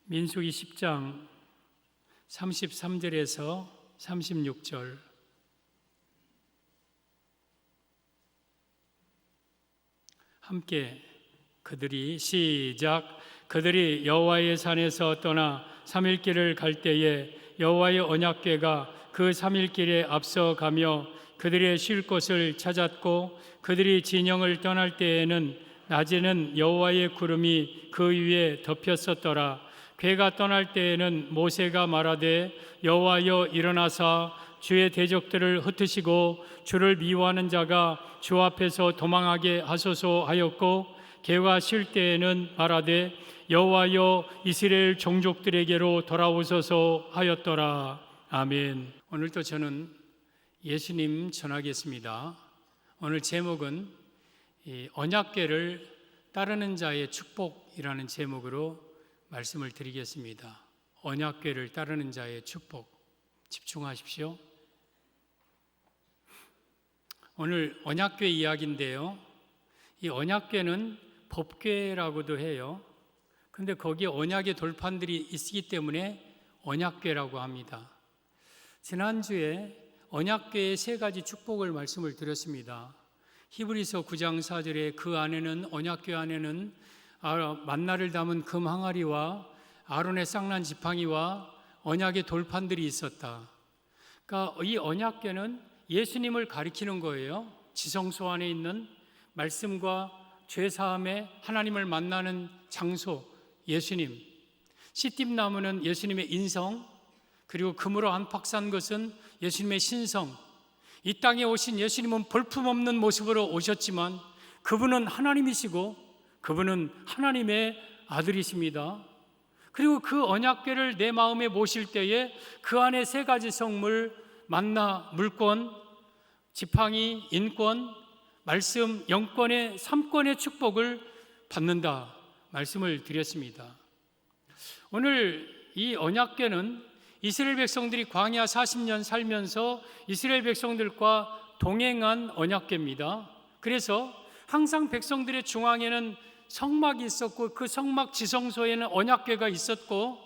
민수기 10장 33절에서 36절. 함께 그들이 여호와의 산에서 떠나 3일 길을 갈 때에 여호와의 언약궤가 그 3일 길에 앞서가며 그들의 쉴 곳을 찾았고, 그들이 진영을 떠날 때에는 낮에는 여호와의 구름이 그 위에 덮였었더라. 궤가 떠날 때에는 모세가 말하되, 여호와여 일어나사 주의 대적들을 흩으시고 주를 미워하는 자가 주 앞에서 도망하게 하소서 하였고, 궤가 쉴 때에는 말하되, 여호와여 이스라엘 종족들에게로 돌아오소서 하였더라. 아멘. 오늘도 저는 예수님 전하겠습니다. 오늘 제목은 언약궤를 따르는 자의 축복이라는 제목으로 말씀을 드리겠습니다. 언약궤를 따르는 자의 축복, 집중하십시오. 오늘 언약궤 이야기인데요, 이 언약궤는 법궤라고도 해요. 근데 거기에 언약의 돌판들이 있기 때문에 언약궤라고 합니다. 지난주에 언약궤의 세 가지 축복을 말씀을 드렸습니다. 히브리서 9장 4절에 그 안에는, 언약궤 안에는 만나를 담은 금 항아리와 아론의 쌍난 지팡이와 언약의 돌판들이 있었다. 그러니까 이 언약궤는 예수님을 가리키는 거예요. 지성소 안에 있는 말씀과 죄사함에 하나님을 만나는 장소, 예수님. 시띠나무는 예수님의 인성, 그리고 금으로 안팎 산 것은 예수님의 신성. 이 땅에 오신 예수님은 볼품없는 모습으로 오셨지만 그분은 하나님이시고 그분은 하나님의 아들이십니다. 그리고 그 언약궤를 내 마음에 모실 때에 그 안에 세 가지 성물, 만나, 물권, 지팡이, 인권, 말씀, 영권의 3권의 축복을 받는다 말씀을 드렸습니다. 오늘 이 언약궤는 이스라엘 백성들이 광야 40년 살면서 이스라엘 백성들과 동행한 언약궤입니다. 그래서 항상 백성들의 중앙에는 성막이 있었고, 그 성막 지성소에는 언약궤가 있었고,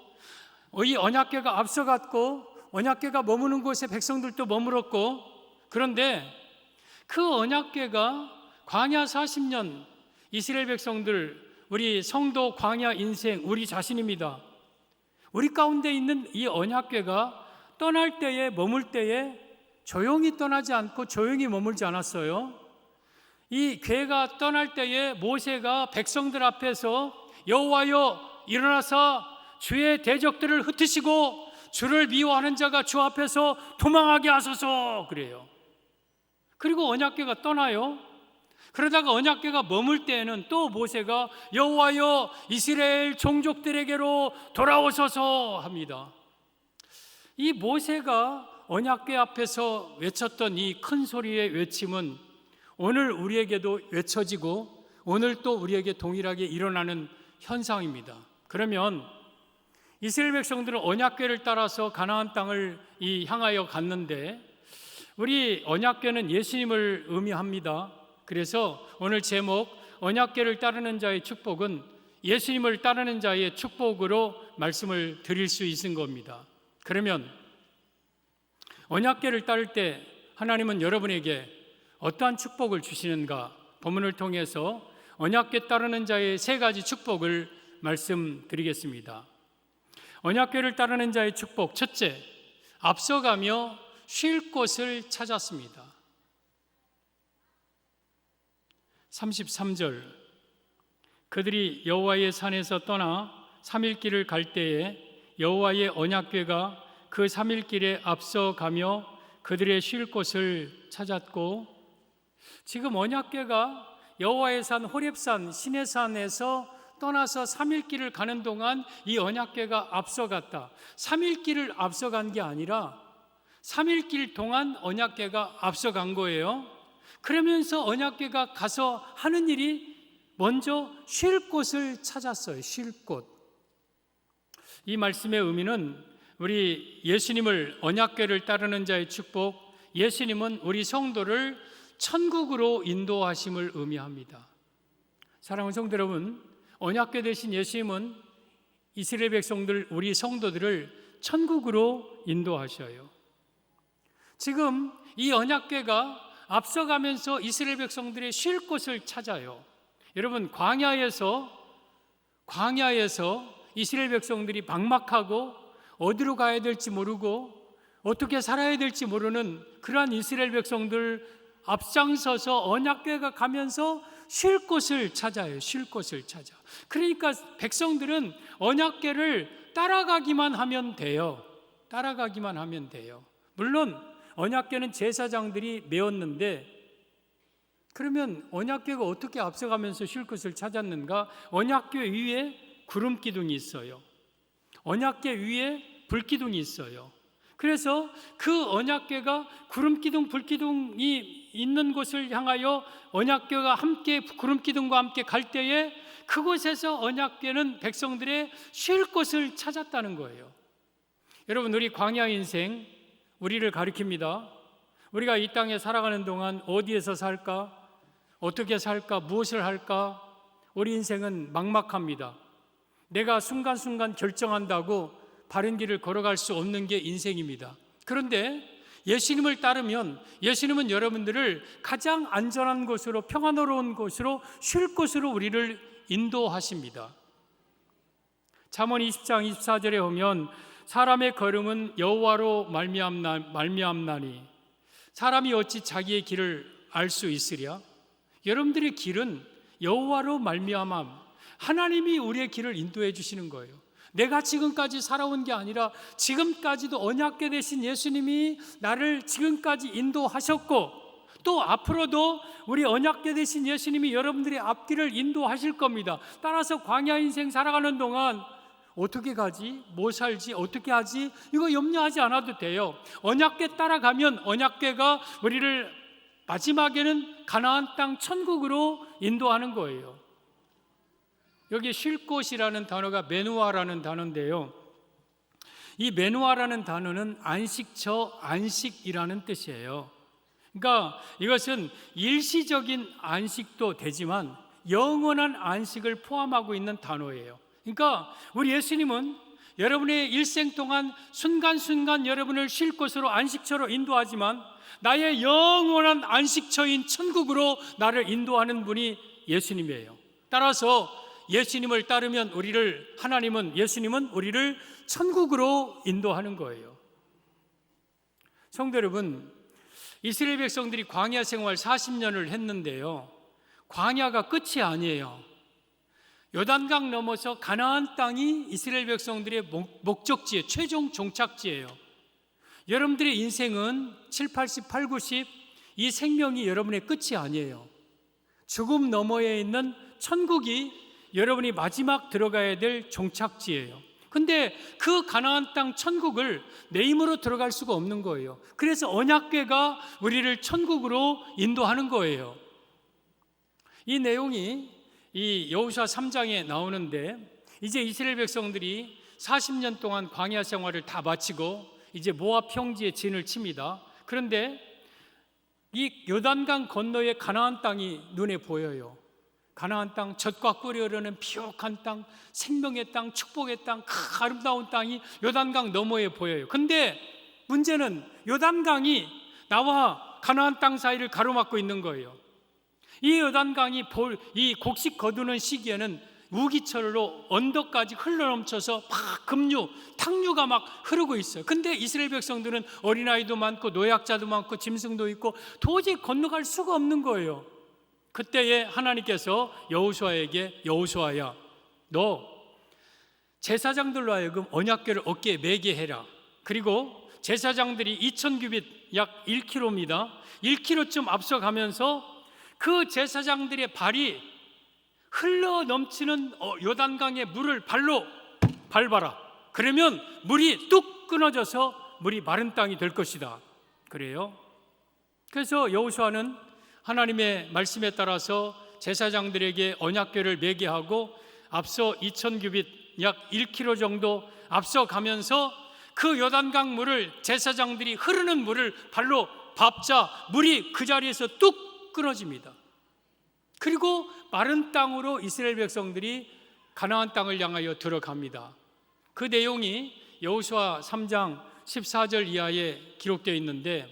이 언약궤가 앞서갔고, 언약궤가 머무는 곳에 백성들도 머물었고, 그런데 그 언약궤가 광야 40년 이스라엘 백성들, 우리 성도 광야 인생, 우리 자신입니다. 우리 가운데 있는 이 언약궤가 떠날 때에, 머물 때에 조용히 떠나지 않고 조용히 머물지 않았어요. 이 궤가 떠날 때에 모세가 백성들 앞에서 여호와여 일어나서 주의 대적들을 흩으시고 주를 미워하는 자가 주 앞에서 도망하게 하소서 그래요. 그리고 언약궤가 떠나요. 그러다가 언약궤가 머물 때에는 또 모세가 여호와여 이스라엘 종족들에게로 돌아오소서 합니다. 이 모세가 언약궤 앞에서 외쳤던 이 큰 소리의 외침은 오늘 우리에게도 외쳐지고 오늘 또 우리에게 동일하게 일어나는 현상입니다. 그러면 이스라엘 백성들은 언약궤를 따라서 가나안 땅을 향하여 갔는데, 우리 언약궤는 예수님을 의미합니다. 그래서 오늘 제목 언약궤를 따르는 자의 축복은 예수님을 따르는 자의 축복으로 말씀을 드릴 수 있는 겁니다. 그러면 언약궤를 따를 때 하나님은 여러분에게 어떠한 축복을 주시는가? 본문을 통해서 언약궤 따르는 자의 세 가지 축복을 말씀드리겠습니다. 언약궤를 따르는 자의 축복, 첫째, 앞서가며 쉴 곳을 찾았습니다. 33절, 그들이 여호와의 산에서 떠나 3일 길을 갈 때에 여호와의 언약궤가 그 3일 길에 앞서가며 그들의 쉴 곳을 찾았고, 지금 언약궤가 여호와의 산 호렙산 시내산에서 떠나서 3일 길을 가는 동안 이 언약궤가 앞서갔다. 3일 길을 앞서간 게 아니라 3일 길 동안 언약궤가 앞서간 거예요. 그러면서 언약궤가 가서 하는 일이 먼저 쉴 곳을 찾았어요. 쉴 곳. 이 말씀의 의미는 우리 예수님을, 언약궤를 따르는 자의 축복, 예수님은 우리 성도를 천국으로 인도하심을 의미합니다. 사랑하는 성도 여러분, 언약궤 되신 예수님은 이스라엘 백성들, 우리 성도들을 천국으로 인도하셔요. 지금 이 언약궤가 앞서가면서 이스라엘 백성들의 쉴 곳을 찾아요. 여러분, 광야에서 이스라엘 백성들이 막막하고 어디로 가야 될지 모르고 어떻게 살아야 될지 모르는 그러한 이스라엘 백성들 앞장서서 언약궤가 가면서 쉴 곳을 찾아요. 쉴 곳을 찾아. 그러니까 백성들은 언약궤를 따라가기만 하면 돼요. 따라가기만 하면 돼요. 물론 언약궤는 제사장들이 메었는데, 그러면 언약궤가 어떻게 앞서가면서 쉴 곳을 찾았는가? 언약궤 위에 구름 기둥이 있어요. 언약궤 위에 불 기둥이 있어요. 그래서 그 언약궤가 구름 기둥, 불 기둥이 있는 곳을 향하여 언약궤가 함께 구름 기둥과 함께 갈 때에 그곳에서 언약궤는 백성들의 쉴 곳을 찾았다는 거예요. 여러분, 우리 광야 인생 우리를 가리킵니다. 우리가 이 땅에 살아가는 동안 어디에서 살까? 어떻게 살까? 무엇을 할까? 우리 인생은 막막합니다. 내가 순간순간 결정한다고 바른 길을 걸어갈 수 없는 게 인생입니다. 그런데 예수님을 따르면 예수님은 여러분들을 가장 안전한 곳으로, 평안로운 곳으로, 쉴 곳으로 우리를 인도하십니다. 잠언 20장 24절에 보면 사람의 걸음은 여호와로 말미암나니 사람이 어찌 자기의 길을 알 수 있으랴? 여러분들의 길은 여호와로 말미암아 하나님이 우리의 길을 인도해 주시는 거예요. 내가 지금까지 살아온 게 아니라 지금까지도 언약궤 되신 예수님이 나를 지금까지 인도하셨고, 또 앞으로도 우리 언약궤 되신 예수님이 여러분들의 앞길을 인도하실 겁니다. 따라서 광야 인생 살아가는 동안 어떻게 가지? 뭐 살지? 어떻게 하지? 이거 염려하지 않아도 돼요. 언약궤 따라가면 언약궤가 우리를 마지막에는 가나안 땅 천국으로 인도하는 거예요. 여기 쉴 곳이라는 단어가 메누아라는 단어인데요, 이 메누아라는 단어는 안식처, 안식이라는 뜻이에요. 그러니까 이것은 일시적인 안식도 되지만 영원한 안식을 포함하고 있는 단어예요. 그러니까 우리 예수님은 여러분의 일생 동안 순간순간 여러분을 쉴 곳으로, 안식처로 인도하지만 나의 영원한 안식처인 천국으로 나를 인도하는 분이 예수님이에요. 따라서 예수님을 따르면 예수님은 우리를 천국으로 인도하는 거예요. 성도 여러분, 이스라엘 백성들이 광야 생활 40년을 했는데요, 광야가 끝이 아니에요. 요단강 넘어서 가나안 땅이 이스라엘 백성들의 목적지에 최종 종착지예요. 여러분들의 인생은 7, 80, 8, 90, 이 생명이 여러분의 끝이 아니에요. 죽음 너머에 있는 천국이 여러분이 마지막 들어가야 될 종착지예요. 근데 그 가나안 땅 천국을 내 힘으로 들어갈 수가 없는 거예요. 그래서 언약궤가 우리를 천국으로 인도하는 거예요. 이 내용이 이 여호수아 3장에 나오는데, 이제 이스라엘 백성들이 40년 동안 광야 생활을 다 마치고 이제 모압 평지에 진을 칩니다. 그런데 이 요단강 건너에 가나안 땅이 눈에 보여요. 가나안 땅, 젖과 꿀이 흐르는 비옥한 땅, 생명의 땅, 축복의 땅, 아름다운 땅이 요단강 너머에 보여요. 근데 문제는 요단강이 나와 가나안 땅 사이를 가로막고 있는 거예요. 이 요단강이 이 곡식 거두는 시기에는 우기철로 언덕까지 흘러넘쳐서 막 탕류가 막 흐르고 있어요. 근데 이스라엘 백성들은 어린아이도 많고 노약자도 많고 짐승도 있고 도저히 건너갈 수가 없는 거예요. 그때에 하나님께서 여호수아에게, 여호수아야, 너 제사장들로 하여금 언약궤를 어깨에 매게 해라. 그리고 제사장들이 2000규빗 약 1km입니다. 1km쯤 앞서가면서 그 제사장들의 발이 흘러 넘치는 요단강의 물을 발로 밟아라. 그러면 물이 뚝 끊어져서 물이 마른 땅이 될 것이다. 그래요. 그래서 여호수아는 하나님의 말씀에 따라서 제사장들에게 언약궤를 매게 하고 앞서 2000규빗 약 1km 정도 앞서가면서 그 요단강 물을, 제사장들이 흐르는 물을 발로 밟자 물이 그 자리에서 뚝 끊어집니다. 그리고 마른 땅으로 이스라엘 백성들이 가나안 땅을 향하여 들어갑니다. 그 내용이 여호수아 3장 14절 이하에 기록되어 있는데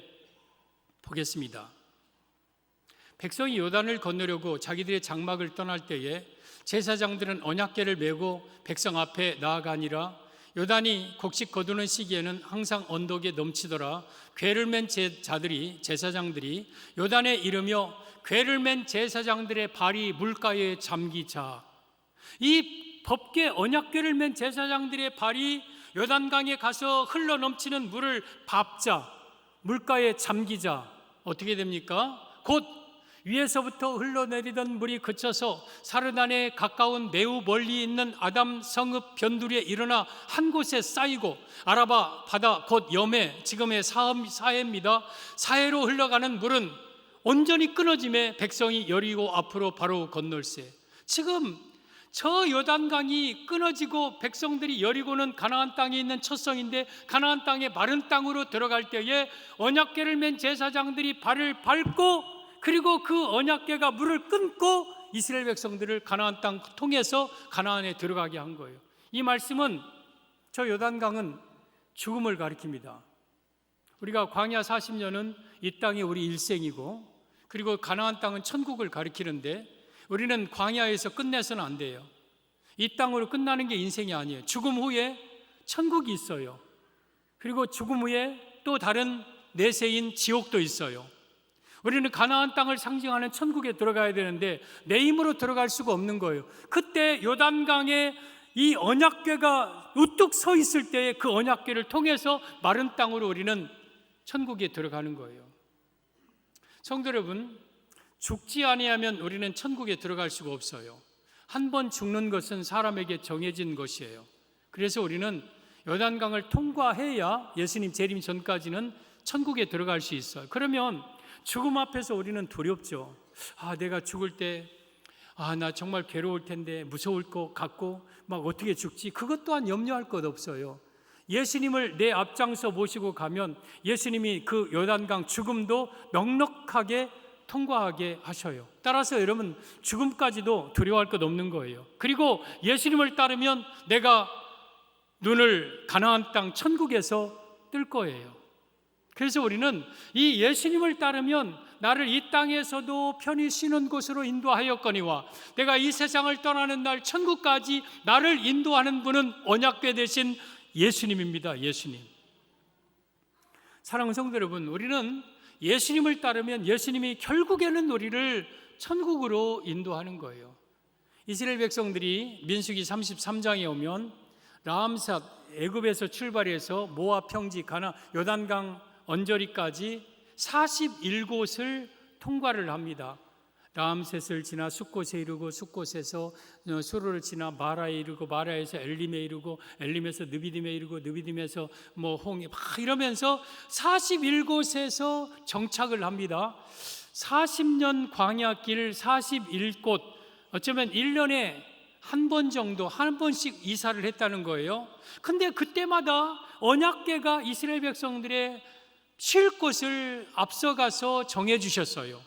보겠습니다. 백성이 요단을 건너려고 자기들의 장막을 떠날 때에 제사장들은 언약궤를 메고 백성 앞에 나아가니라. 요단이 곡식 거두는 시기에는 항상 언덕에 넘치더라. 궤를 맨 제사장들이 요단에 이르며 궤를 맨 제사장들의 발이 물가에 잠기자. 이 법궤 언약궤를 맨 제사장들의 발이 요단강에 가서 흘러 넘치는 물을 밟자, 물가에 잠기자. 어떻게 됩니까? 곧 위에서부터 흘러내리던 물이 그쳐서 사르단에 가까운 매우 멀리 있는 아담 성읍 변두리에 일어나 한 곳에 쌓이고 아라바 바다 곧 염해, 지금의 사해입니다. 사해로 흘러가는 물은 온전히 끊어짐에 백성이 여리고 앞으로 바로 건널세. 지금 저 요단강이 끊어지고 백성들이 여리고는 가나안 땅에 있는 첫 성인데 가나안 땅의 마른 땅으로 들어갈 때에 언약궤를 맨 제사장들이 발을 밟고 그리고 그 언약궤가 물을 끊고 이스라엘 백성들을 가나안 땅 통해서 가나안에 들어가게 한 거예요. 이 말씀은 저 요단강은 죽음을 가리킵니다. 우리가 광야 40년은 이 땅이 우리 일생이고 그리고 가나안 땅은 천국을 가리키는데 우리는 광야에서 끝내서는 안 돼요. 이 땅으로 끝나는 게 인생이 아니에요. 죽음 후에 천국이 있어요. 그리고 죽음 후에 또 다른 내세인 지옥도 있어요. 우리는 가나안 땅을 상징하는 천국에 들어가야 되는데 내 힘으로 들어갈 수가 없는 거예요. 그때 요단강에 이 언약궤가 우뚝 서 있을 때에 그 언약궤를 통해서 마른 땅으로 우리는 천국에 들어가는 거예요. 성도 여러분, 죽지 아니하면 우리는 천국에 들어갈 수가 없어요. 한 번 죽는 것은 사람에게 정해진 것이에요. 그래서 우리는 요단강을 통과해야 예수님 재림 전까지는 천국에 들어갈 수 있어요. 그러면 죽음 앞에서 우리는 두렵죠. 내가 죽을 때 나 정말 괴로울 텐데 무서울 것 같고 막 어떻게 죽지? 그것 또한 염려할 것 없어요. 예수님을 내 앞장서 모시고 가면 예수님이 그 요단강 죽음도 넉넉하게 통과하게 하셔요. 따라서 여러분 죽음까지도 두려워할 것 없는 거예요. 그리고 예수님을 따르면 내가 눈을 가나안 땅 천국에서 뜰 거예요. 그래서 우리는 이 예수님을 따르면 나를 이 땅에서도 편히 쉬는 곳으로 인도하였거니와 내가 이 세상을 떠나는 날 천국까지 나를 인도하는 분은 언약궤 되신 예수님입니다. 예수님. 사랑하는 성도 여러분, 우리는 예수님을 따르면 예수님이 결국에는 우리를 천국으로 인도하는 거예요. 이스라엘 백성들이 민수기 33장에 오면 라암삿 애굽에서 출발해서 모압 평지 가나 요단강 언저리까지 41곳을 통과를 합니다. 라암셋을 지나 숫곳에 이르고 숫곳에서 수로를 지나 마라에 이르고 마라에서 엘림에 이르고 엘림에서 느비딤에 이르고 느비딤에서 홍해 막 이러면서 41곳에서 정착을 합니다. 40년 광야길 41곳, 어쩌면 1년에 한 번 정도, 한 번씩 이사를 했다는 거예요. 근데 그때마다 언약궤가 이스라엘 백성들의 쉴 곳을 앞서가서 정해 주셨어요.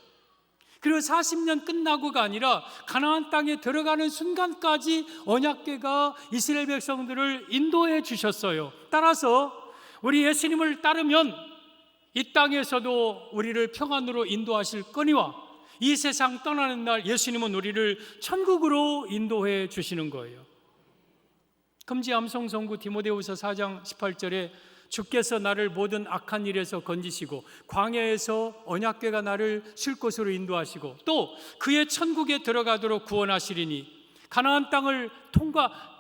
그리고 40년 끝나고가 아니라 가나안 땅에 들어가는 순간까지 언약궤가 이스라엘 백성들을 인도해 주셨어요. 따라서 우리 예수님을 따르면 이 땅에서도 우리를 평안으로 인도하실 거니와 이 세상 떠나는 날 예수님은 우리를 천국으로 인도해 주시는 거예요. 금지암송성구 디모데후서 4장 18절에 주께서 나를 모든 악한 일에서 건지시고 광야에서 언약궤가 나를 쉴 곳으로 인도하시고 또 그의 천국에 들어가도록 구원하시리니 가나안 땅을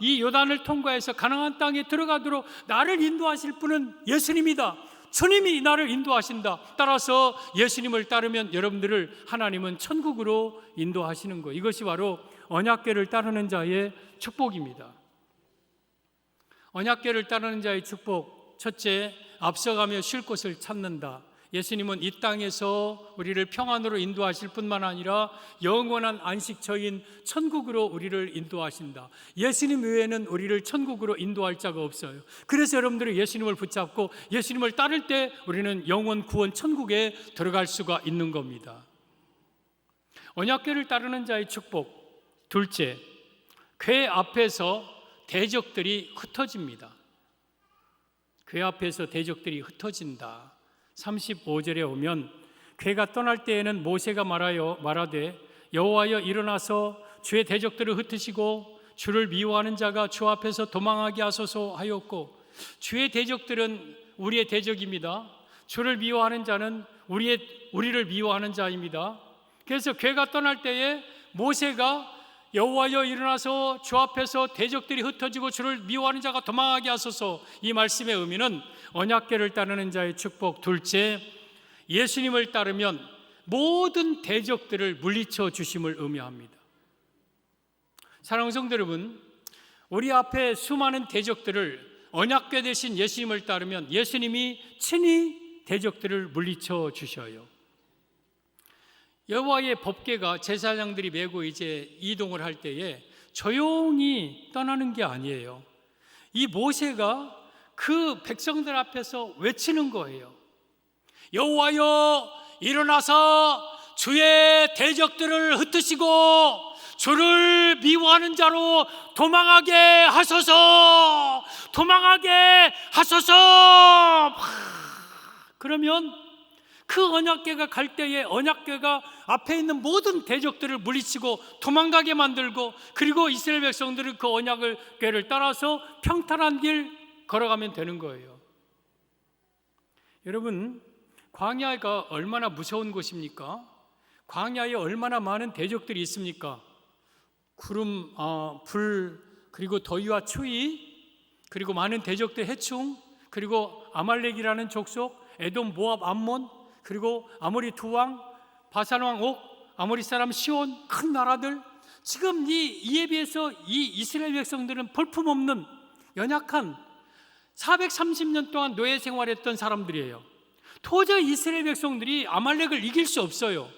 이 요단을 통과해서 가나안 땅에 들어가도록 나를 인도하실 분은 예수님이다. 주님이 나를 인도하신다. 따라서 예수님을 따르면 여러분들을 하나님은 천국으로 인도하시는 거예요. 이것이 바로 언약궤를 따르는 자의 축복입니다. 언약궤를 따르는 자의 축복, 첫째, 앞서가며 쉴 곳을 찾는다. 예수님은 이 땅에서 우리를 평안으로 인도하실 뿐만 아니라 영원한 안식처인 천국으로 우리를 인도하신다. 예수님 외에는 우리를 천국으로 인도할 자가 없어요. 그래서 여러분들이 예수님을 붙잡고 예수님을 따를 때 우리는 영원 구원 천국에 들어갈 수가 있는 겁니다. 언약궤를 따르는 자의 축복. 둘째, 궤 앞에서 대적들이 흩어집니다. 괴 앞에서 대적들이 흩어진다. 35절에 오면 괴가 떠날 때에는 모세가 말하되 여호와여 일어나서 주의 대적들을 ht으시고 주를 미워하는 자가 주 앞에서 도망하게 하소서 하였고, 주의 대적들은 우리의 대적입니다. 주를 미워하는 자는 우리를 미워하는 자입니다. 그래서 괴가 떠날 때에 모세가 여호와여 일어나서 주 앞에서 대적들이 흩어지고 주를 미워하는 자가 도망하게 하소서, 이 말씀의 의미는 언약궤를 따르는 자의 축복, 둘째 예수님을 따르면 모든 대적들을 물리쳐 주심을 의미합니다. 사랑하는 성도 여러분, 우리 앞에 수많은 대적들을 언약궤 대신 예수님을 따르면 예수님이 친히 대적들을 물리쳐 주셔요. 여호와의 법궤가 제사장들이 메고 이제 이동을 할 때에 조용히 떠나는 게 아니에요. 이 모세가 그 백성들 앞에서 외치는 거예요. 여호와여 일어나서 주의 대적들을 흩으시고 주를 미워하는 자로 도망하게 하소서, 도망하게 하소서. 그러면 그 언약궤가 갈 때에 언약궤가 앞에 있는 모든 대적들을 물리치고 도망가게 만들고, 그리고 이스라엘 백성들은 그 언약궤를 따라서 평탄한 길 걸어가면 되는 거예요. 여러분, 광야가 얼마나 무서운 곳입니까? 광야에 얼마나 많은 대적들이 있습니까? 구름, 불, 그리고 더위와 추위, 그리고 많은 대적들, 해충, 그리고 아말렉이라는 족속, 에돔, 모압, 암몬, 그리고 아모리 두 왕, 바산 왕 옥, 아모리 사람 시온, 큰 나라들. 지금 이에 비해서 이 이스라엘 백성들은 볼품없는 연약한 430년 동안 노예 생활했던 사람들이에요. 도저히 이스라엘 백성들이 아말렉을 이길 수 없어요.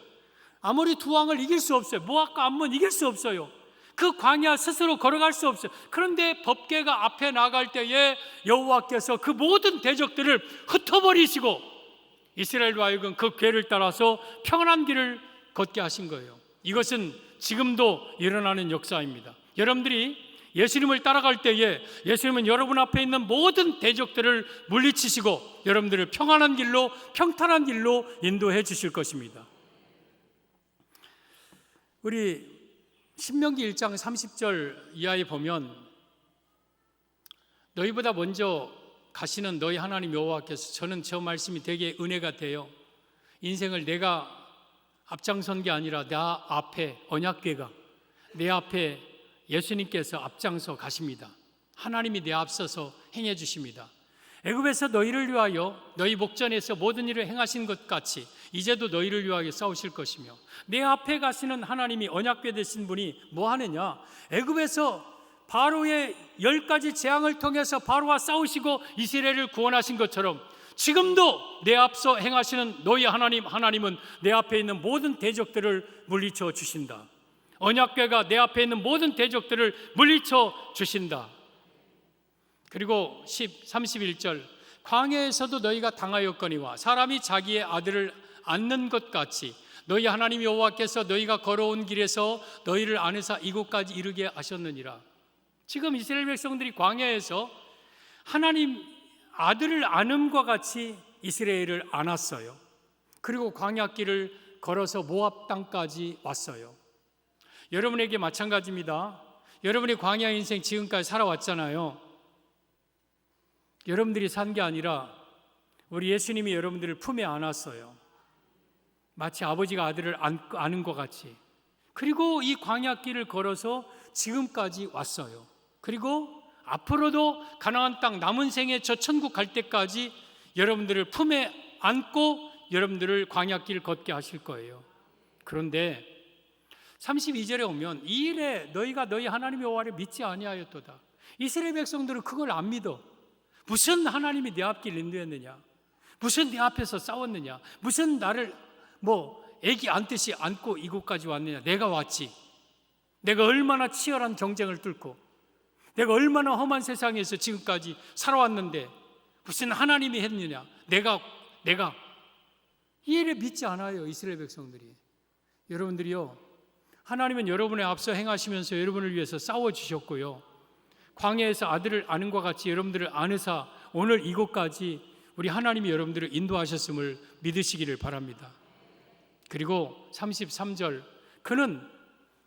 아모리 두 왕을 이길 수 없어요. 모압과 암몬 이길 수 없어요. 그 광야 스스로 걸어갈 수 없어요. 그런데 법궤가 앞에 나갈 때에 여호와께서 그 모든 대적들을 흩어버리시고 이스라엘로 하여금 그 궤를 따라서 평안한 길을 걷게 하신 거예요. 이것은 지금도 일어나는 역사입니다. 여러분들이 예수님을 따라갈 때에 예수님은 여러분 앞에 있는 모든 대적들을 물리치시고 여러분들을 평안한 길로, 평탄한 길로 인도해 주실 것입니다. 우리 신명기 1장 30절 이하에 보면 너희보다 먼저 가시는 너희 하나님 여호와께서, 저는 저 말씀이 되게 은혜가 돼요. 인생을 내가 앞장선 게 아니라 나 앞에 언약궤가, 내 앞에 예수님께서 앞장서 가십니다. 하나님이 내 앞서서 행해 주십니다. 애굽에서 너희를 위하여 너희 목전에서 모든 일을 행하신 것 같이 이제도 너희를 위하여 싸우실 것이며, 내 앞에 가시는 하나님이 언약궤 되신 분이 뭐 하느냐? 애굽에서 바로의 10가지 재앙을 통해서 바로와 싸우시고 이스라엘을 구원하신 것처럼 지금도 내 앞서 행하시는 너희 하나님은 내 앞에 있는 모든 대적들을 물리쳐 주신다. 언약궤가 내 앞에 있는 모든 대적들을 물리쳐 주신다. 그리고 31절, 광야에서도 너희가 당하였거니와 사람이 자기의 아들을 안는 것 같이 너희 하나님 여호와께서 너희가 걸어온 길에서 너희를 안으사 이곳까지 이르게 하셨느니라. 지금 이스라엘 백성들이 광야에서 하나님 아들을 안음과 같이 이스라엘을 안았어요. 그리고 광야길을 걸어서 모압 땅까지 왔어요. 여러분에게 마찬가지입니다. 여러분이 광야 인생 지금까지 살아왔잖아요. 여러분들이 산 게 아니라 우리 예수님이 여러분들을 품에 안았어요. 마치 아버지가 아들을 안은 것 같이. 그리고 이 광야길을 걸어서 지금까지 왔어요. 그리고 앞으로도 가나안 땅 남은 생에 저 천국 갈 때까지 여러분들을 품에 안고 여러분들을 광야길 걷게 하실 거예요. 그런데 32절에 오면 이 일에 너희가 너희 하나님 여호와를 믿지 아니하였도다. 이스라엘 백성들은 그걸 안 믿어. 무슨 하나님이 내 앞길 인도했느냐? 무슨 내 앞에서 싸웠느냐? 무슨 나를 애기 안듯이 안고 이곳까지 왔느냐? 내가 왔지. 내가 얼마나 치열한 경쟁을 뚫고 내가 얼마나 험한 세상에서 지금까지 살아왔는데 무슨 하나님이 했느냐? 내가 이 일을 믿지 않아요. 이스라엘 백성들이. 여러분들이요, 하나님은 여러분의 앞서 행하시면서 여러분을 위해서 싸워주셨고요, 광야에서 아들을 아는 것 같이 여러분들을 안으사 오늘 이곳까지 우리 하나님이 여러분들을 인도하셨음을 믿으시기를 바랍니다. 그리고 33절,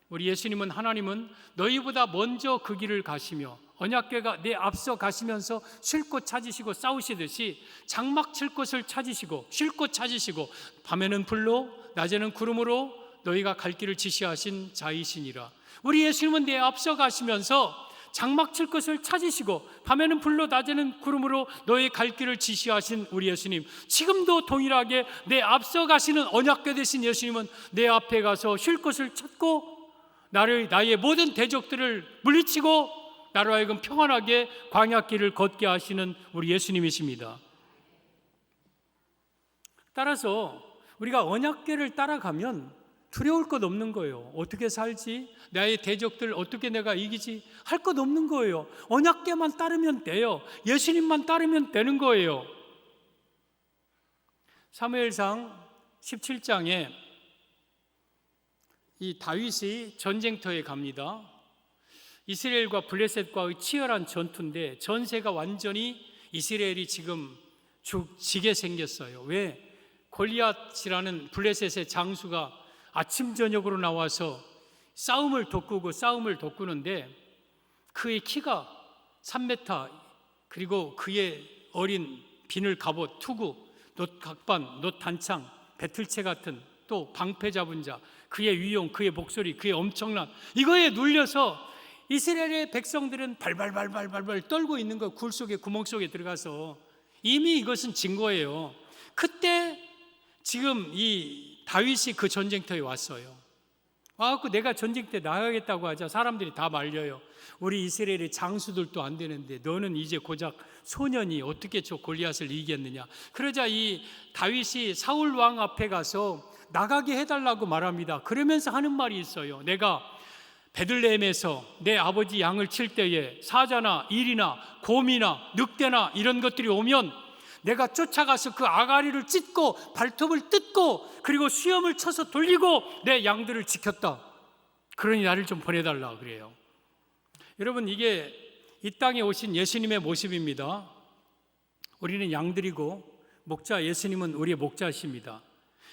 우리 예수님은, 하나님은 너희보다 먼저 그 길을 가시며 언약궤가 내 앞서 가시면서 쉴 곳 찾으시고 싸우시듯이 장막 칠 곳을 찾으시고 쉴 곳 찾으시고 밤에는 불로 낮에는 구름으로 너희가 갈 길을 지시하신 자이시니라. 우리 예수님은 내 앞서 가시면서 장막 칠 것을 찾으시고 밤에는 불로 낮에는 구름으로 너희 갈 길을 지시하신 우리 예수님, 지금도 동일하게 내 앞서 가시는 언약궤 되신 예수님은 내 앞에 가서 쉴 것을 찾고 나의 모든 대적들을 물리치고 나로 하여금 평안하게 광야길을 걷게 하시는 우리 예수님이십니다. 따라서 우리가 언약궤를 따라가면 두려울 것 없는 거예요. 어떻게 살지? 나의 대적들 어떻게 내가 이기지? 할 것 없는 거예요. 언약궤만 따르면 돼요. 예수님만 따르면 되는 거예요. 사무엘상 17장에 이 다윗이 전쟁터에 갑니다. 이스라엘과 블레셋과의 치열한 전투인데 전세가 완전히 이스라엘이 지금 지게 생겼어요. 왜? 골리앗이라는 블레셋의 장수가 아침 저녁으로 나와서 싸움을 돋구는데 그의 키가 3m, 그리고 그의 어린 비늘 갑옷, 투구, 놋 각반, 놋 단창, 배틀채 같은, 또 방패 잡은 자, 그의 위용, 그의 목소리, 그의 엄청난 이거에 눌려서 이스라엘의 백성들은 발발발발발 떨고 있는 거예요. 굴 속에, 구멍 속에 들어가서. 이미 이것은 증거예요. 그때 지금 이 다윗이 그 전쟁터에 왔어요. 와갖고 내가 전쟁터에 나가겠다고 하자 사람들이 다 말려요. 우리 이스라엘의 장수들도 안 되는데 너는 이제 고작 소년이 어떻게 저 골리앗을 이기겠느냐. 그러자 이 다윗이 사울 왕 앞에 가서 나가게 해달라고 말합니다. 그러면서 하는 말이 있어요. 내가 베들레헴에서 내 아버지 양을 칠 때에 사자나 일이나 곰이나 늑대나 이런 것들이 오면 내가 쫓아가서 그 아가리를 찢고 발톱을 뜯고 그리고 수염을 쳐서 돌리고 내 양들을 지켰다. 그러니 나를 좀 보내달라 그래요. 여러분, 이게 이 땅에 오신 예수님의 모습입니다. 우리는 양들이고 목자 예수님은 우리의 목자이십니다.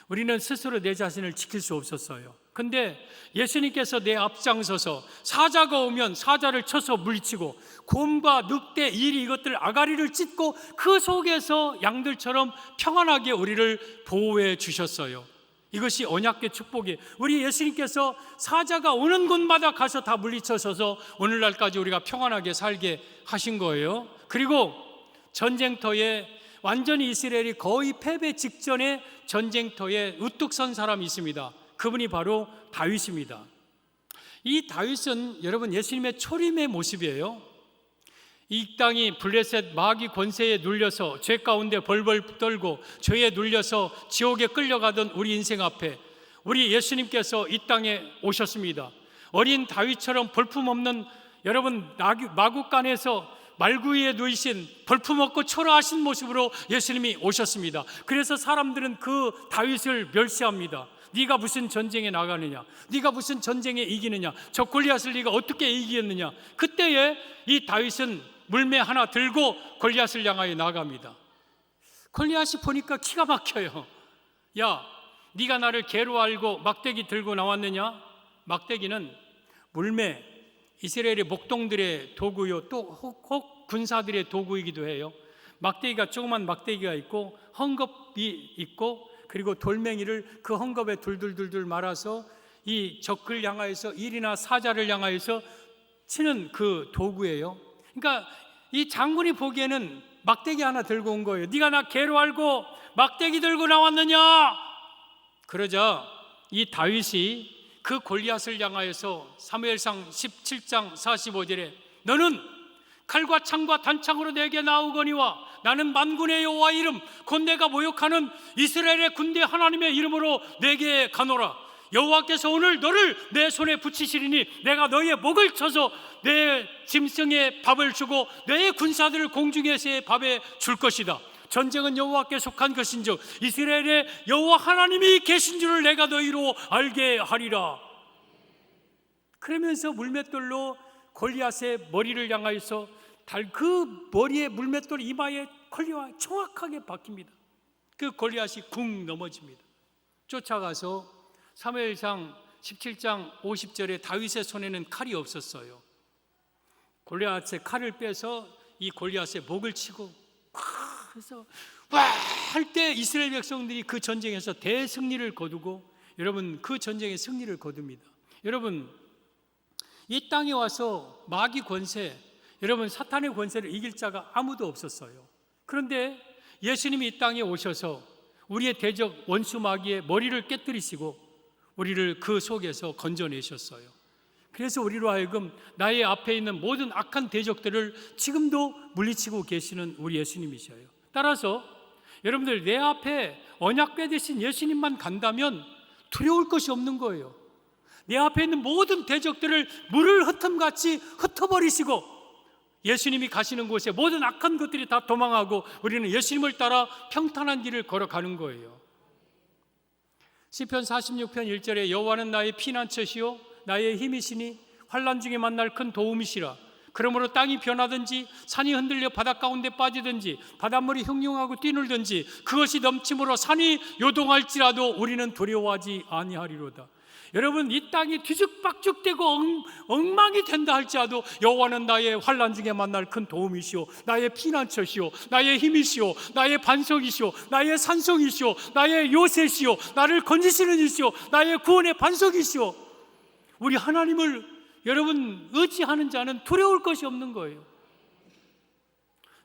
우리는 스스로 내 자신을 지킬 수 없었어요. 근데 예수님께서 내 앞장서서 사자가 오면 사자를 쳐서 물리치고 곰과 늑대, 이리 이것들 아가리를 찢고 그 속에서 양들처럼 평안하게 우리를 보호해 주셨어요. 이것이 언약궤 축복이에요. 우리 예수님께서 사자가 오는 곳마다 가서 다 물리쳐서서 오늘날까지 우리가 평안하게 살게 하신 거예요. 그리고 전쟁터에 완전히 이스라엘이 거의 패배 직전에 전쟁터에 우뚝 선 사람이 있습니다. 그분이 바로 다윗입니다. 이 다윗은 여러분 예수님의 초림의 모습이에요. 이 땅이 블레셋 마귀 권세에 눌려서 죄 가운데 벌벌 떨고 죄에 눌려서 지옥에 끌려가던 우리 인생 앞에 우리 예수님께서 이 땅에 오셨습니다. 어린 다윗처럼 볼품없는 여러분 마구간에서 말구이에 누이신 볼품없고 초라하신 모습으로 예수님이 오셨습니다. 그래서 사람들은 그 다윗을 멸시합니다. 네가 무슨 전쟁에 나가느냐, 네가 무슨 전쟁에 이기느냐, 저 골리앗을 네가 어떻게 이기겠느냐. 그때에 이 다윗은 물매 하나 들고 골리앗을 향하여 나갑니다. 골리앗이 보니까 기가 막혀요. 야, 네가 나를 개로 알고 막대기 들고 나왔느냐? 막대기는 물매, 이스라엘의 목동들의 도구요, 또 혹 군사들의 도구이기도 해요. 막대기가, 조그만 막대기가 있고 헝겊이 있고 그리고 돌멩이를 그 헝겊에 둘둘둘둘 말아서 이 적을 향하여서 일이나 사자를 향하여서 치는 그 도구예요. 그러니까 이 장군이 보기에는 막대기 하나 들고 온 거예요. 네가 나 개로 알고 막대기 들고 나왔느냐? 그러자 이 다윗이 그 골리앗을 향하여서 사무엘상 17장 45절에 너는 칼과 창과 단창으로 내게 나오거니와 나는 만군의 여호와 이름 곧 내가 모욕하는 이스라엘의 군대 하나님의 이름으로 내게 가노라. 여호와께서 오늘 너를 내 손에 붙이시리니 내가 너의 목을 쳐서 내 짐승에 밥을 주고 너의 군사들을 공중에서의 밥에 줄 것이다. 전쟁은 여호와께 속한 것인즉 이스라엘의 여호와 하나님이 계신 줄을 내가 너희로 알게 하리라. 그러면서 물맷돌로 골리앗의 머리를 향하여서 그 머리에 물맷돌 이마에 걸려 정확하게 박힙니다. 그 골리앗이 쿵 넘어집니다. 쫓아가서 사무엘상 17장 50절에 다윗의 손에는 칼이 없었어요. 골리앗의 칼을 빼서 이 골리앗의 목을 치고 그래서 와 할 때 이스라엘 백성들이 그 전쟁에서 대승리를 거두고, 여러분 그 전쟁의 승리를 거둡니다. 여러분 이 땅에 와서 마귀 권세, 여러분 사탄의 권세를 이길 자가 아무도 없었어요. 그런데 예수님이 이 땅에 오셔서 우리의 대적 원수 마귀의 머리를 깨뜨리시고 우리를 그 속에서 건져내셨어요. 그래서 우리로 하여금 나의 앞에 있는 모든 악한 대적들을 지금도 물리치고 계시는 우리 예수님이셔요. 따라서 여러분들 내 앞에 언약궤 되신 예수님만 간다면 두려울 것이 없는 거예요. 내 앞에 있는 모든 대적들을 물을 흩음같이 흩어버리시고 예수님이 가시는 곳에 모든 악한 것들이 다 도망하고 우리는 예수님을 따라 평탄한 길을 걸어가는 거예요. 시편 46편 1절에 여호와는 나의 피난처시요 나의 힘이시니 환난 중에 만날 큰 도움이시라. 그러므로 땅이 변하든지 산이 흔들려 바닷 가운데 빠지든지 바닷물이 흉흉하고 뛰놀든지 그것이 넘침으로 산이 요동할지라도 우리는 두려워하지 아니하리로다. 여러분 이 땅이 뒤죽박죽되고 엉망이 된다 할지라도 여호와는 나의 환난 중에 만날 큰 도움이시오 나의 피난처시오 나의 힘이시오 나의 반석이시오 나의 산성이시오 나의 요새시오 나를 건지시는 이시오 나의 구원의 반석이시오. 우리 하나님을 여러분 의지하는 자는 두려울 것이 없는 거예요.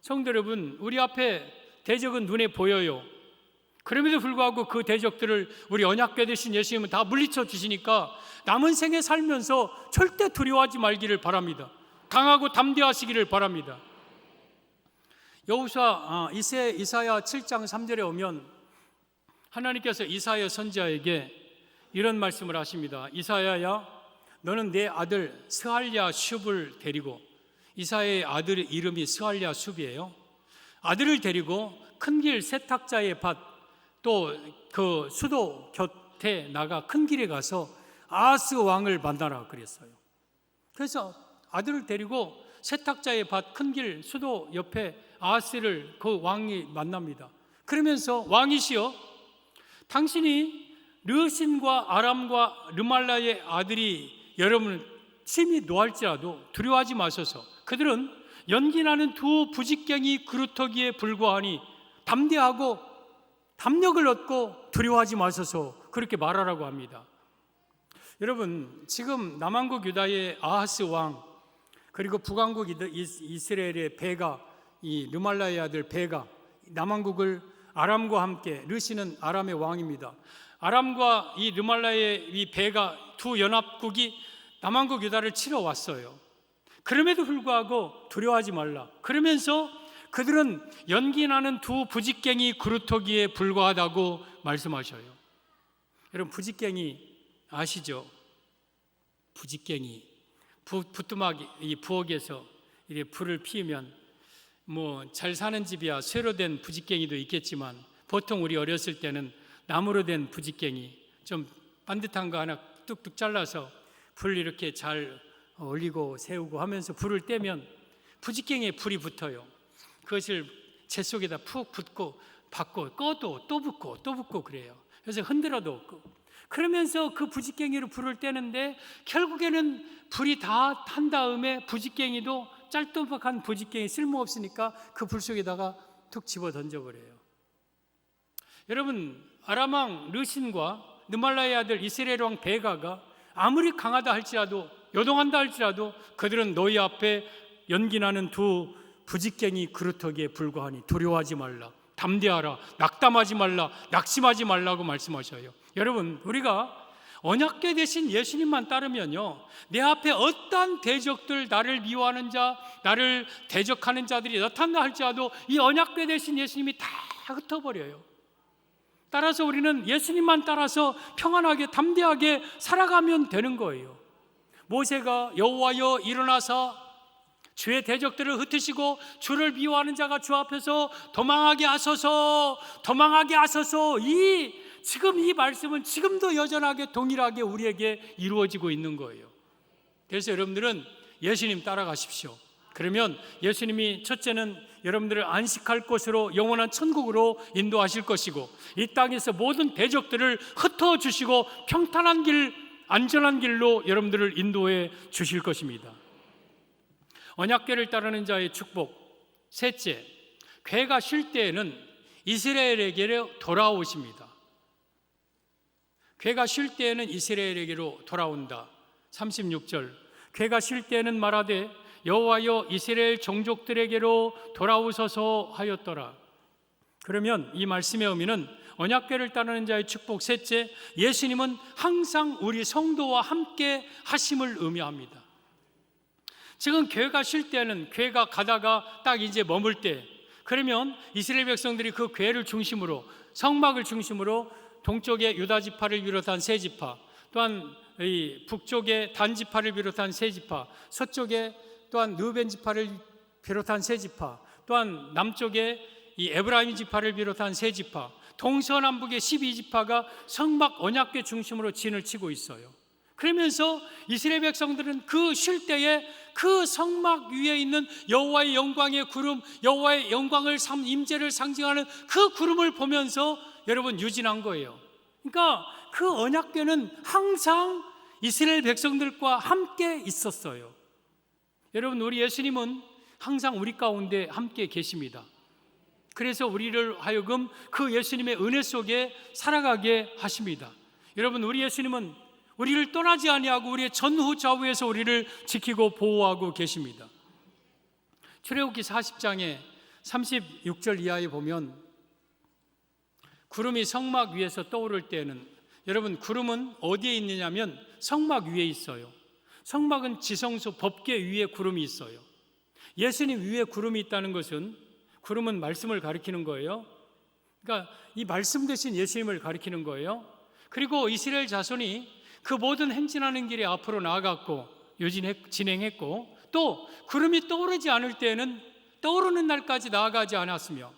성도 여러분, 우리 앞에 대적은 눈에 보여요. 그럼에도 불구하고 그 대적들을 우리 언약궤 되신 예수님은 다 물리쳐 주시니까 남은 생에 살면서 절대 두려워하지 말기를 바랍니다. 강하고 담대하시기를 바랍니다. 여호수아 이사야 7장 3절에 오면 하나님께서 이사야 선지자에게 이런 말씀을 하십니다. 이사야야 너는 내 아들 스알랴 숲을 데리고, 이사야의 아들의 이름이 스알랴 숲이에요. 아들을 데리고 큰 길 세탁자의 밭 또 그 수도 곁에 나가 큰 길에 가서 아하스 왕을 만나라 그랬어요. 그래서 아들을 데리고 세탁자의 밭 큰 길 수도 옆에 아하스를 그 왕이 만납니다. 그러면서 왕이시여 당신이 르신과 아람과 르말라의 아들이 여러분 심히 노할지라도 두려워하지 마소서. 그들은 연기나는 두 부직갱이 그루터기에 불과하니 담대하고 담력을 얻고 두려워하지 마소서 그렇게 말하라고 합니다. 여러분 지금 남왕국 유다의 아하스 왕 그리고 북왕국 이스라엘의 베가 이 르말라의 아들 베가 남왕국을 아람과 함께 르신은 아람의 왕입니다. 아람과 이 르말라의 이 베가 두 연합국이 남왕국 유다를 치러 왔어요. 그럼에도 불구하고 두려워하지 말라. 그러면서 그들은 연기나는 두 부직갱이 그루터기에 불과하다고 말씀하셔요. 여러분 부직갱이 아시죠? 부직갱이 부뚜막 이 부엌에서 이렇게 불을 피우면 뭐 잘 사는 집이야 쇠로 된 부직갱이도 있겠지만 보통 우리 어렸을 때는 나무로 된 부직갱이 좀 반듯한 거 하나 뚝뚝 잘라서 불 이렇게 잘 올리고 세우고 하면서 불을 떼면 부직갱이에 불이 붙어요. 그것을 재 속에다 푹 붓고 받고 꺼도 또 붙고 또 붙고 그래요. 그래서 흔들어도 없고 그러면서 그 부직갱이로 불을 떼는데 결국에는 불이 다 탄 다음에 부직갱이도 짤뚱박한 부직갱이 쓸모없으니까 그 불 속에다가 툭 집어 던져버려요. 여러분 아람왕 르신과 느말라의 아들 이스라엘 왕 베가가 아무리 강하다 할지라도 요동한다 할지라도 그들은 너희 앞에 연기나는 두 부직갱이 그루터기에 불과하니 두려워하지 말라 담대하라 낙담하지 말라 낙심하지 말라고 말씀하셔요. 여러분 우리가 언약궤 되신 예수님만 따르면요 내 앞에 어떠한 대적들 나를 미워하는 자 나를 대적하는 자들이 나타난다 할지라도 이 언약궤 되신 예수님이 다 흩어버려요. 따라서 우리는 예수님만 따라서 평안하게 담대하게 살아가면 되는 거예요. 모세가 여호와여 일어나사 주의 대적들을 흩으시고 주를 미워하는 자가 주 앞에서 도망하게 하소서 도망하게 하소서 지금 이 말씀은 지금도 여전하게 동일하게 우리에게 이루어지고 있는 거예요. 그래서 여러분들은 예수님 따라가십시오. 그러면 예수님이 첫째는 여러분들을 안식할 곳으로, 영원한 천국으로 인도하실 것이고, 이 땅에서 모든 대적들을 흩어주시고 평탄한 길, 안전한 길로 여러분들을 인도해 주실 것입니다. 언약궤를 따르는 자의 축복. 셋째, 궤가 쉴 때에는 이스라엘에게로 돌아오십니다. 궤가 쉴 때에는 이스라엘에게로 돌아온다. 36절, 궤가 쉴 때에는 말하되 여호와여 이스라엘 종족들에게로 돌아오소서 하였더라. 그러면 이 말씀의 의미는 언약궤를 따르는 자의 축복. 셋째, 예수님은 항상 우리 성도와 함께 하심을 의미합니다. 지금 궤가 쉴 때는, 궤가 가다가 딱 이제 머물 때, 그러면 이스라엘 백성들이 그 궤를 중심으로, 성막을 중심으로 동쪽에 유다 지파를 비롯한 세 지파, 또한 이 북쪽에 단 지파를 비롯한 세 지파, 서쪽에 또한 르벤 지파를 비롯한 세 지파, 또한 남쪽에 이 에브라임 지파를 비롯한 세 지파, 동서남북의 12지파가 성막 언약궤 중심으로 진을 치고 있어요. 그러면서 이스라엘 백성들은 그 쉴 때에 그 성막 위에 있는 여호와의 영광의 구름, 여호와의 영광을 임재를 상징하는 그 구름을 보면서 여러분 유진한 거예요. 그러니까 그 언약궤는 항상 이스라엘 백성들과 함께 있었어요. 여러분, 우리 예수님은 항상 우리 가운데 함께 계십니다. 그래서 우리를 하여금 그 예수님의 은혜 속에 살아가게 하십니다. 여러분, 우리 예수님은 우리를 떠나지 아니하고 우리의 전후 좌우에서 우리를 지키고 보호하고 계십니다. 출애굽기 40장에 36절 이하에 보면 구름이 성막 위에서 떠오를 때는, 여러분, 구름은 어디에 있느냐면 성막 위에 있어요. 성막은 지성소 법궤 위에 구름이 있어요. 예수님 위에 구름이 있다는 것은, 구름은 말씀을 가리키는 거예요. 그러니까 이 말씀 대신 예수님을 가리키는 거예요. 그리고 이스라엘 자손이 그 모든 행진하는 길에 앞으로 나아갔고 진행했고, 또 구름이 떠오르지 않을 때에는 떠오르는 날까지 나아가지 않았으며,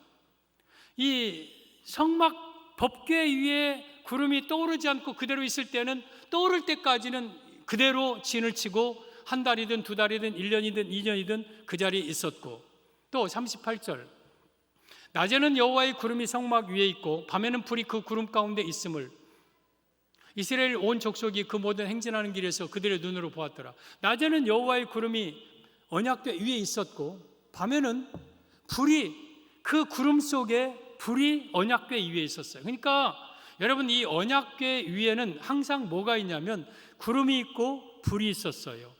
이 성막 법궤 위에 구름이 떠오르지 않고 그대로 있을 때는 떠오를 때까지는 그대로 진을 치고 한 달이든 두 달이든 1년이든 2년이든 그 자리에 있었고, 또 38절, 낮에는 여호와의 구름이 성막 위에 있고 밤에는 불이 그 구름 가운데 있음을 이스라엘 온 족속이 그 모든 행진하는 길에서 그들의 눈으로 보았더라. 낮에는 여호와의 구름이 언약궤 위에 있었고 밤에는 불이, 그 구름 속에 불이 언약궤 위에 있었어요. 그러니까 여러분, 이 언약궤 위에는 항상 뭐가 있냐면 구름이 있고 불이 있었어요.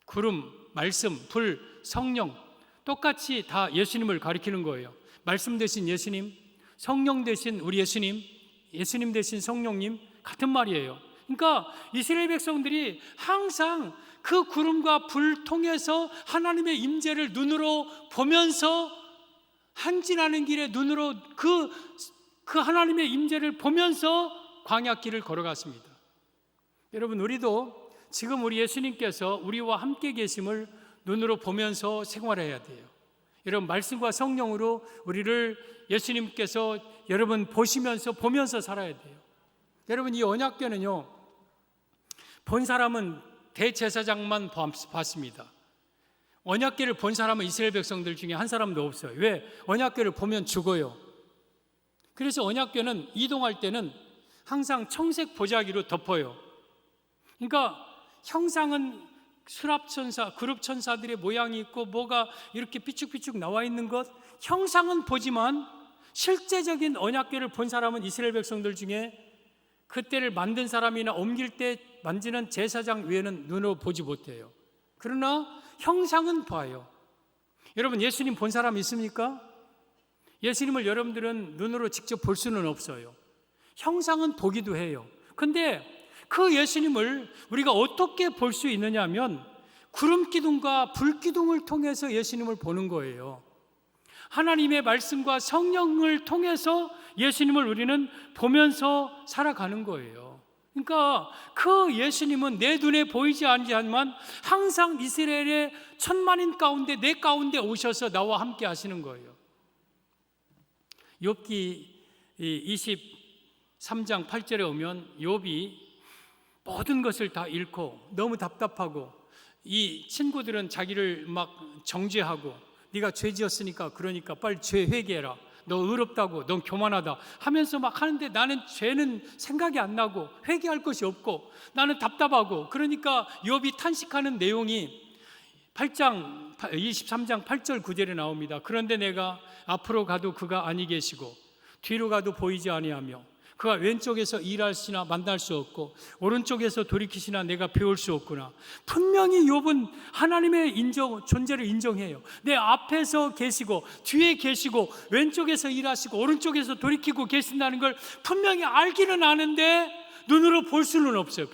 구름, 말씀, 불, 성령, 똑같이 다 예수님을 가리키는 거예요. 말씀 대신 예수님, 성령 대신 우리 예수님, 예수님 대신 성령님, 같은 말이에요. 그러니까 이스라엘 백성들이 항상 그 구름과 불 통해서 하나님의 임재를 눈으로 보면서, 행진하는 길에 눈으로 그 하나님의 임재를 보면서 광야길을 걸어갔습니다. 여러분, 우리도 지금 우리 예수님께서 우리와 함께 계심을 눈으로 보면서 생활해야 돼요. 여러분, 말씀과 성령으로 우리를 예수님께서 여러분 보면서 살아야 돼요. 여러분, 이 언약궤는요, 본 사람은 대제사장만 봤습니다. 언약궤를 본 사람은 이스라엘 백성들 중에 한 사람도 없어요. 왜? 언약궤를 보면 죽어요. 그래서 언약궤는 이동할 때는 항상 청색 보자기로 덮어요. 그러니까 형상은 수랍천사, 그룹천사들의 모양이 있고 뭐가 이렇게 삐쭉삐쭉 나와 있는 것, 형상은 보지만 실제적인 언약궤를 본 사람은 이스라엘 백성들 중에 그때를 만든 사람이나 옮길 때 만지는 제사장 외에는 눈으로 보지 못해요. 그러나 형상은 봐요. 여러분, 예수님 본 사람 있습니까? 예수님을 여러분들은 눈으로 직접 볼 수는 없어요. 형상은 보기도 해요. 근데 그 예수님을 우리가 어떻게 볼 수 있느냐 하면 구름 기둥과 불 기둥을 통해서 예수님을 보는 거예요. 하나님의 말씀과 성령을 통해서 예수님을 우리는 보면서 살아가는 거예요. 그러니까 그 예수님은 내 눈에 보이지 않지만 항상 이스라엘의 천만인 가운데 내 가운데 오셔서 나와 함께 하시는 거예요. 욥기 23장 8절에 오면 욥이 모든 것을 다 잃고 너무 답답하고 이 친구들은 자기를 막 정죄하고, 네가 죄 지었으니까 그러니까 빨리 죄 회개해라, 너 의롭다고, 넌 교만하다 하면서 막 하는데, 나는 죄는 생각이 안 나고 회개할 것이 없고 나는 답답하고, 그러니까 욥이 탄식하는 내용이 23장 8절 9절에 나옵니다. 그런데 내가 앞으로 가도 그가 아니 계시고 뒤로 가도 보이지 아니하며, 그가 왼쪽에서 일하시나 만날 수 없고 오른쪽에서 돌이키시나 내가 배울 수 없구나. 분명히 욥은 하나님의 존재를 인정해요. 내 앞에서 계시고 뒤에 계시고 왼쪽에서 일하시고 오른쪽에서 돌이키고 계신다는 걸 분명히 알기는 아는데 눈으로 볼 수는 없어요.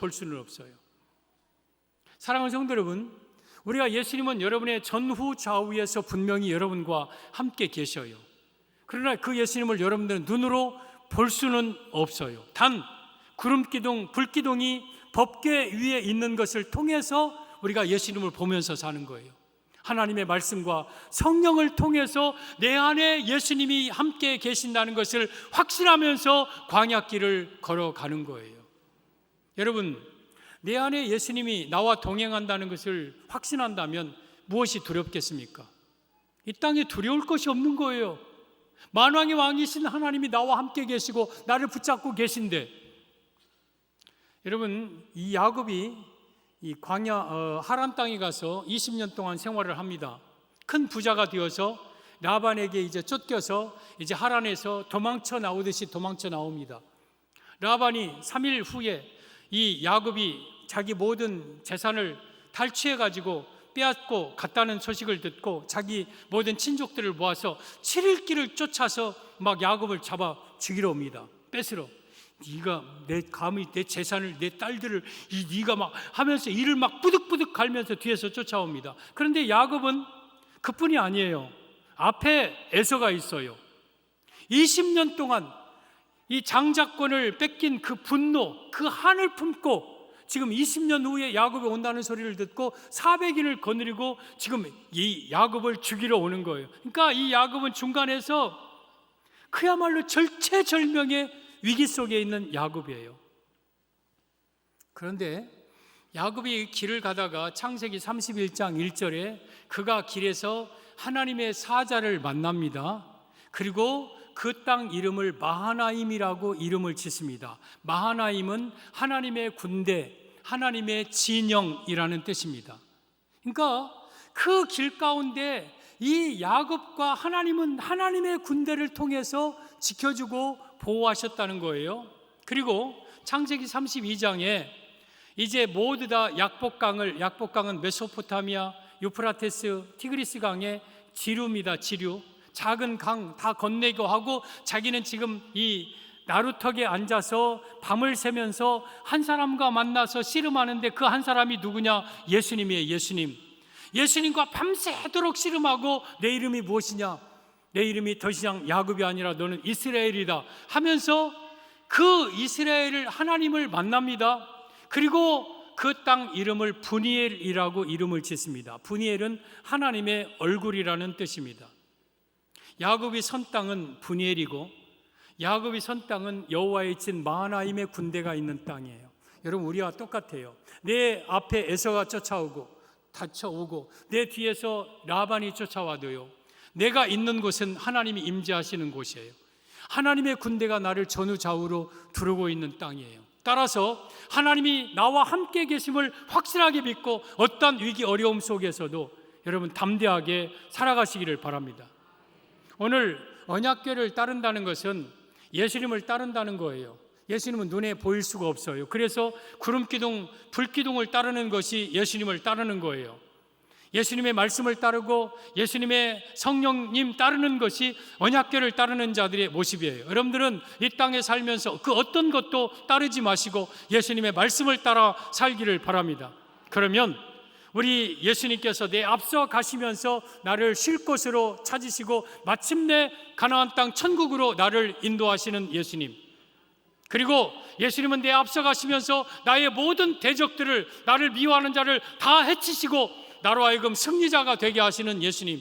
사랑하는 성도 여러분, 우리가 예수님은 여러분의 전후 좌우에서 분명히 여러분과 함께 계셔요. 그러나 그 예수님을 여러분들은 눈으로 볼 수는 없어요. 단 구름기둥, 불기둥이 법궤 위에 있는 것을 통해서 우리가 예수님을 보면서 사는 거예요. 하나님의 말씀과 성령을 통해서 내 안에 예수님이 함께 계신다는 것을 확신하면서 광야길을 걸어가는 거예요. 여러분, 내 안에 예수님이 나와 동행한다는 것을 확신한다면 무엇이 두렵겠습니까? 이 땅에 두려울 것이 없는 거예요. 만왕의 왕이신 하나님이 나와 함께 계시고 나를 붙잡고 계신데, 여러분, 이 야곱이 이 광야 하란 땅에 가서 20년 동안 생활을 합니다. 큰 부자가 되어서 라반에게 이제 쫓겨서 이제 하란에서 도망쳐 나오듯이 도망쳐 나옵니다. 라반이 3일 후에 이 야곱이 자기 모든 재산을 탈취해 가지고 빼앗고 갔다는 소식을 듣고 자기 모든 친족들을 모아서 7일 길을 쫓아서 막 야곱을 잡아 죽이러 옵니다. 뺏으러. 네가 감히 내 재산을, 내 딸들을 네가 막 하면서 이를 막 뿌득뿌득 갈면서 뒤에서 쫓아옵니다. 그런데 야곱은 그뿐이 아니에요. 앞에 에서가 있어요. 20년 동안 이 장자권을 뺏긴 그 분노, 그 한을 품고 지금 20년 후에 야곱이 온다는 소리를 듣고 400인을 거느리고 지금 이 야곱을 죽이러 오는 거예요. 그러니까 이 야곱은 중간에서 그야말로 절체절명의 위기 속에 있는 야곱이에요. 그런데 야곱이 길을 가다가 창세기 31장 1절에 그가 길에서 하나님의 사자를 만납니다. 그리고 그 땅 이름을 마하나임이라고 이름을 짓습니다. 마하나임은 하나님의 군대, 하나님의 진영이라는 뜻입니다. 그러니까 그 길 가운데 이 야곱과 하나님은 하나님의 군대를 통해서 지켜주고 보호하셨다는 거예요. 그리고 창세기 32장에 이제 모두 다 약복강은 메소포타미아, 유프라테스, 티그리스 강의 지류입니다. 지류. 작은 강 다 건네고 하고 자기는 지금 이 나루턱에 앉아서 밤을 새면서 한 사람과 만나서 씨름하는데 그 한 사람이 누구냐? 예수님이에요. 예수님과 밤새도록 씨름하고 내 이름이 무엇이냐? 내 이름이 더 이상 야곱이 아니라 너는 이스라엘이다 하면서 그 이스라엘을 하나님을 만납니다. 그리고 그 땅 이름을 브니엘이라고 이름을 짓습니다. 브니엘은 하나님의 얼굴이라는 뜻입니다. 야곱이 선 땅은 브니엘이고 야곱이 선 땅은 여호와의 진 마하나임의 군대가 있는 땅이에요. 여러분, 우리와 똑같아요. 내 앞에 에서가 쫓아오고 내 뒤에서 라반이 쫓아와도요, 내가 있는 곳은 하나님이 임재하시는 곳이에요. 하나님의 군대가 나를 전후좌우로 두르고 있는 땅이에요. 따라서 하나님이 나와 함께 계심을 확실하게 믿고 어떤 위기 어려움 속에서도 여러분 담대하게 살아가시기를 바랍니다. 오늘 언약궤를 따른다는 것은 예수님을 따른다는 거예요. 예수님은 눈에 보일 수가 없어요. 그래서 구름기둥, 불기둥을 따르는 것이 예수님을 따르는 거예요. 예수님의 말씀을 따르고 예수님의 성령님 따르는 것이 언약궤를 따르는 자들의 모습이에요. 여러분들은 이 땅에 살면서 그 어떤 것도 따르지 마시고 예수님의 말씀을 따라 살기를 바랍니다. 그러면 우리 예수님께서 내 앞서 가시면서 나를 쉴 곳으로 찾으시고 마침내 가나안 땅 천국으로 나를 인도하시는 예수님, 그리고 예수님은 내 앞서 가시면서 나의 모든 대적들을, 나를 미워하는 자를 다 해치시고 나로 하여금 승리자가 되게 하시는 예수님,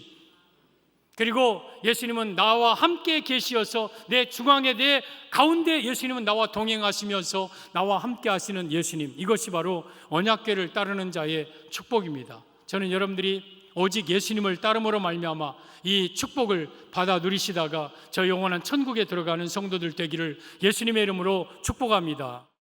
그리고 예수님은 나와 함께 계시어서 내 중앙에 내 가운데 예수님은 나와 동행하시면서 나와 함께 하시는 예수님, 이것이 바로 언약궤를 따르는 자의 축복입니다. 저는 여러분들이 오직 예수님을 따름으로 말미암아 이 축복을 받아 누리시다가 저 영원한 천국에 들어가는 성도들 되기를 예수님의 이름으로 축복합니다.